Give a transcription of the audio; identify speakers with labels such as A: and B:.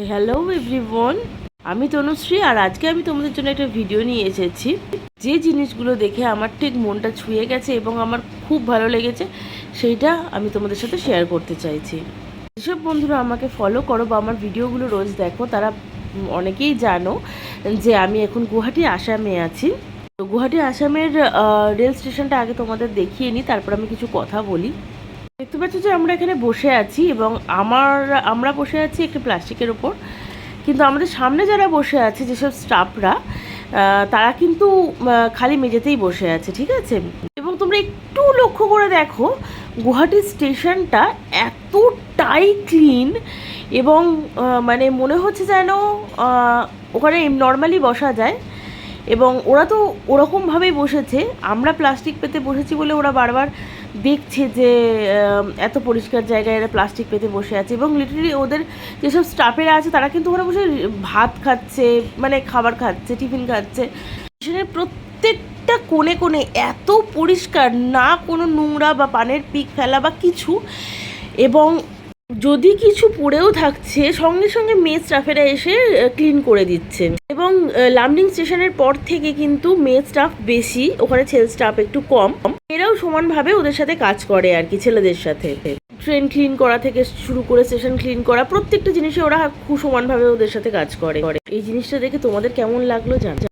A: Hello everyone, আমি তনুশ্রী। আর আজকে আমি তোমাদের জন্য একটা ভিডিও নিয়ে এসেছি যে জিনিসগুলো দেখে আমার ঠিক মনটা ছুঁয়ে গেছে এবং আমার খুব ভালো লেগেছে, সেইটা আমি তোমাদের সাথে শেয়ার করতে চাইছি। যেসব বন্ধুরা আমাকে ফলো করো বা আমার ভিডিওগুলো রোজ দেখো, তারা অনেকেই জানো যে আমি এখন গুয়াহাটি আসামে আছি। তো গুয়াহাটি আসামের রেল স্টেশনটা আগে তোমাদের দেখিয়ে নিই, তারপর আমি কিছু কথা বলি। দেখতে পাচ্ছ যে আমরা এখানে বসে আছি এবং আমরা বসে আছি একটি প্লাস্টিকের ওপর, কিন্তু আমাদের সামনে যারা বসে আছে যেসব স্টাফরা, তারা কিন্তু খালি মেঝেতেই বসে আছে, ঠিক আছে। এবং তোমরা একটু লক্ষ্য করে দেখো, গুয়াহাটি স্টেশনটা এতটাই ক্লিন এবং মানে মনে হচ্ছে যেন ওখানে নর্মালি বসা যায়। এবং ওরা তো ওরকমভাবেই বসেছে, আমরা প্লাস্টিক পেতে বসেছি বলে ওরা বারবার দেখছে যে এত পরিষ্কার জায়গায় এরা প্লাস্টিক পেতে বসে আছে। এবং লিটারালি ওদের যেসব স্টাফেরা আছে তারা কিন্তু ওখানে বসে ভাত খাচ্ছে, মানে খাবার খাচ্ছে, টিফিন খাচ্ছে। সেখানে প্রত্যেকটা কোণে কোণে এত পরিষ্কার, না কোনো নোংরা বা পানের পিক ফেলা বা কিছু। এবং যদি কিছু পড়েও থাকছে, সঙ্গে সঙ্গে মেয়ে স্টাফেরা এসে ক্লিন করে দিচ্ছে। এবং লামডিং স্টেশনের পর থেকে কিন্তু মেয়ে স্টাফ বেশি, ওখানে ছেলে স্টাফ একটু কম। এরাও সমানভাবে ওদের সাথে কাজ করে আর কি, ছেলেদের সাথে। ট্রেন ক্লিন করা থেকে শুরু করে স্টেশন ক্লিন করা, প্রত্যেকটা জিনিসে ওরা খুব সমানভাবে ওদের সাথে কাজ করে। এই জিনিসটা দেখে তোমাদের কেমন লাগলো জানো?